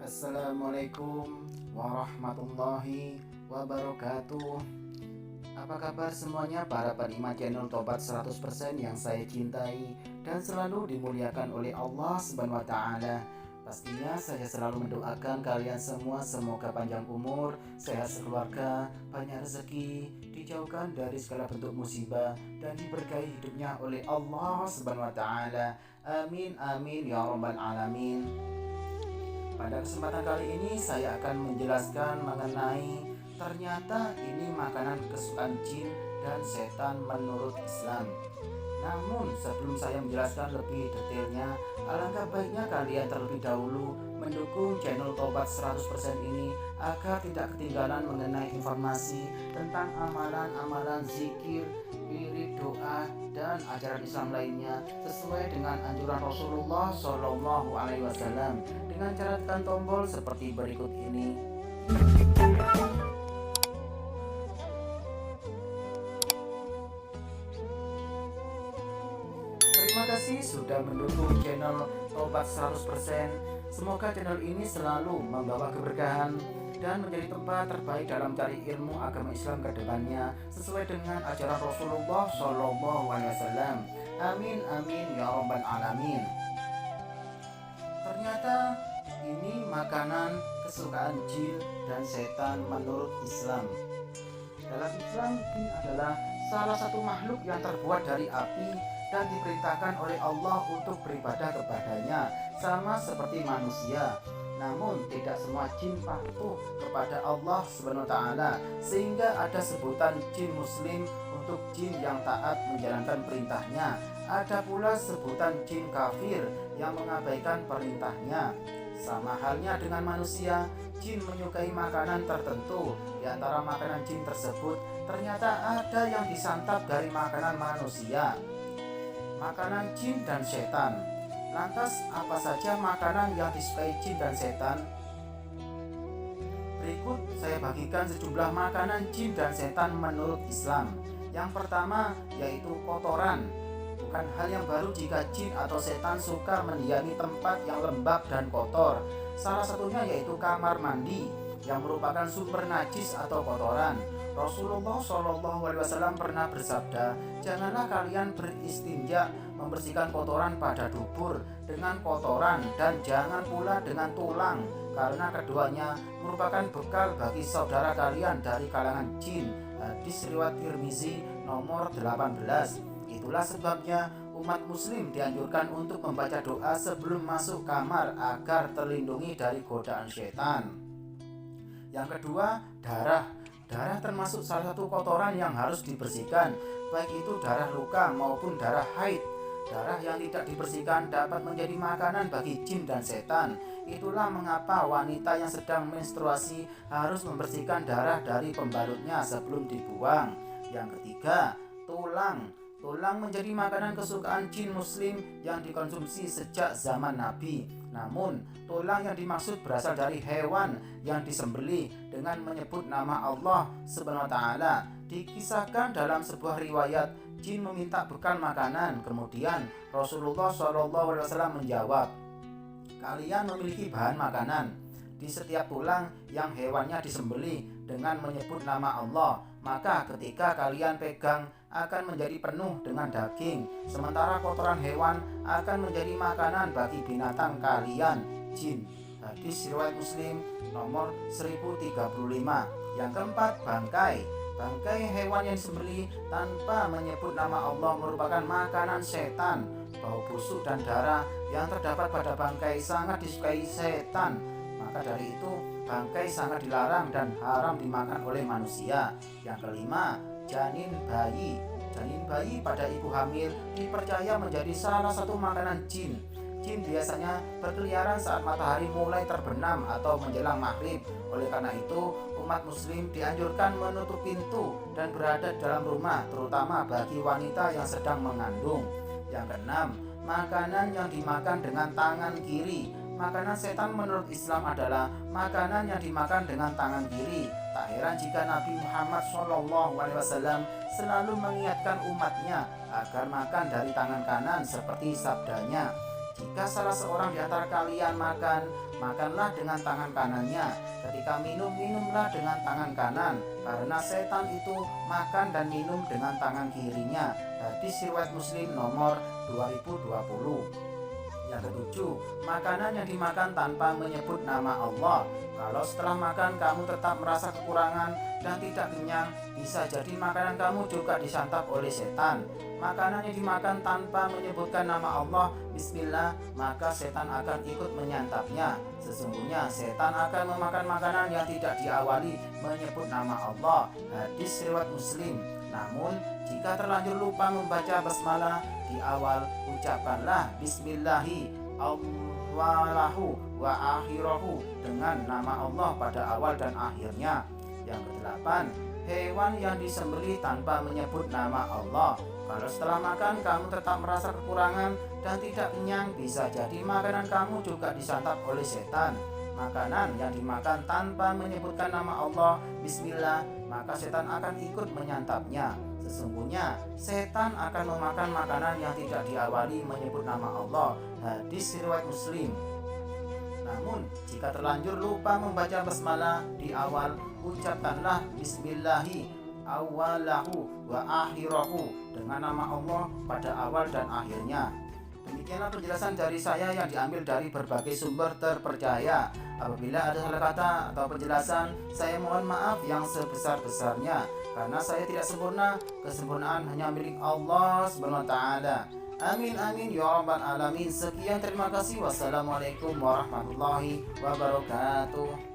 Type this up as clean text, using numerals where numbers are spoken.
Assalamualaikum warahmatullahi wabarakatuh. Apa kabar semuanya para penikmat channel Tobat 100% yang saya cintai dan selalu dimuliakan oleh Allah Subhanahu wa taala. Pastinya saya selalu mendoakan kalian semua semoga panjang umur, sehat sekeluarga, banyak rezeki, dijauhkan dari segala bentuk musibah dan diberkahi hidupnya oleh Allah Subhanahu wa taala. Amin amin ya rabbal alamin. Pada kesempatan kali ini saya akan menjelaskan mengenai ternyata ini makanan kesukaan jin dan setan menurut Islam. Namun sebelum saya menjelaskan lebih detailnya, alangkah baiknya kalian terlebih dahulu mendukung channel Tobat 100% ini agar tidak ketinggalan mengenai informasi tentang amalan-amalan zikir, wirid, doa, dan ajaran Islam lainnya sesuai dengan anjuran Rasulullah SAW dengan cara tekan tombol seperti berikut ini. Terima kasih sudah mendukung channel Tobat 100%. Semoga channel ini selalu membawa keberkahan dan menjadi tempat terbaik dalam cari ilmu agama Islam ke depannya sesuai dengan ajaran Rasulullah SAW. Amin amin ya rabbal alamin. Ternyata ini makanan kesukaan jin dan setan menurut Islam. Dalam Islam, jin adalah salah satu makhluk yang terbuat dari api dan diperintahkan oleh Allah untuk beribadah kepadanya sama seperti manusia. Namun tidak semua jin patuh kepada Allah Subhanahu wa taala, sehingga ada sebutan jin muslim untuk jin yang taat menjalankan perintahnya. Ada pula sebutan jin kafir yang mengabaikan perintahnya. Sama halnya dengan manusia, jin menyukai makanan tertentu. Di antara makanan jin tersebut ternyata ada yang disantap dari makanan manusia. Makanan jin dan setan. Lantas apa saja makanan yang disukai jin dan setan? Berikut saya bagikan sejumlah makanan jin dan setan menurut Islam. Yang pertama yaitu kotoran. Bukan hal yang baru jika jin atau setan suka mendiami tempat yang lembab dan kotor. Salah satunya yaitu kamar mandi yang merupakan sumber najis atau kotoran. Rasulullah SAW pernah bersabda, janganlah kalian beristinja membersihkan kotoran pada dubur dengan kotoran dan jangan pula dengan tulang, karena keduanya merupakan bekal bagi saudara kalian dari kalangan jin. Hadis riwayat Tirmizi nomor 18. Itulah sebabnya umat muslim dianjurkan untuk membaca doa sebelum masuk kamar agar terlindungi dari godaan setan. Yang kedua, darah. Darah termasuk salah satu kotoran yang harus dibersihkan, baik itu darah luka maupun darah haid. Darah yang tidak dibersihkan dapat menjadi makanan bagi jin dan setan. Itulah mengapa wanita yang sedang menstruasi harus membersihkan darah dari pembalutnya sebelum dibuang. Yang ketiga, tulang. Tulang menjadi makanan kesukaan jin muslim yang dikonsumsi sejak zaman Nabi. Namun, tulang yang dimaksud berasal dari hewan yang disembelih dengan menyebut nama Allah Subhanahu wa taala. Dikisahkan dalam sebuah riwayat, jin meminta bekal makanan. Kemudian Rasulullah SAW menjawab, kalian memiliki bahan makanan di setiap tulang yang hewannya disembelih dengan menyebut nama Allah, maka ketika kalian pegang akan menjadi penuh dengan daging, sementara kotoran hewan akan menjadi makanan bagi binatang kalian, jin. Hadis riwayat Muslim nomor 1035. Yang keempat, bangkai. Bangkai hewan yang disembelih tanpa menyebut nama Allah merupakan makanan setan. Bau busuk dan darah yang terdapat pada bangkai sangat disukai setan. Maka dari itu bangkai sangat dilarang dan haram dimakan oleh manusia. Yang kelima, janin bayi. Janin bayi pada ibu hamil dipercaya menjadi salah satu makanan jin. Jin biasanya berkeliaran saat matahari mulai terbenam atau menjelang maghrib. Oleh karena itu, umat muslim dianjurkan menutup pintu dan berada dalam rumah, terutama bagi wanita yang sedang mengandung. Yang keenam, makanan yang dimakan dengan tangan kiri. Makanan setan menurut Islam adalah makanan yang dimakan dengan tangan kiri. Tak heran jika Nabi Muhammad SAW selalu mengingatkan umatnya agar makan dari tangan kanan seperti sabdanya, Jika salah seorang di antara kalian makan, makanlah dengan tangan kanannya. Ketika minum, minumlah dengan tangan kanan, karena setan itu makan dan minum dengan tangan kirinya. Hadis riwayat Muslim nomor 2020. Yang ketujuh, makanan yang dimakan tanpa menyebut nama Allah. Kalau setelah makan kamu tetap merasa kekurangan dan tidak kenyang, bisa jadi makanan kamu juga disantap oleh setan. Makanan yang dimakan tanpa menyebutkan nama Allah, bismillah, maka setan akan ikut menyantapnya. Sesungguhnya setan akan memakan makanan yang tidak diawali menyebut nama Allah. Hadis riwayat Muslim. Namun, jika terlanjur lupa membaca basmalah di awal, ucapkanlah bismillahi awalahu wa akhirahu dengan nama Allah pada awal dan akhirnya. Yang kedelapan, hewan yang disembelih tanpa menyebut nama Allah. Kalau setelah makan kamu tetap merasa kekurangan dan tidak kenyang, bisa jadi makanan kamu juga disantap oleh setan. Makanan yang dimakan tanpa menyebutkan nama Allah, bismillah, maka setan akan ikut menyantapnya. Sesungguhnya setan akan memakan makanan yang tidak diawali menyebut nama Allah. Hadis riwayat Muslim. Namun jika terlanjur lupa membaca basmalah di awal, ucapkanlah bismillahi awalahu wa akhirahu dengan nama Allah pada awal dan akhirnya. Demikianlah penjelasan dari saya yang diambil dari berbagai sumber terpercaya. Apabila ada salah kata atau penjelasan, saya mohon maaf yang sebesar-besarnya, karena saya tidak sempurna. Kesempurnaan hanya milik Allah SWT. Amin amin ya rabbal alamin. Sekian, terima kasih. Wassalamualaikum warahmatullahi wabarakatuh.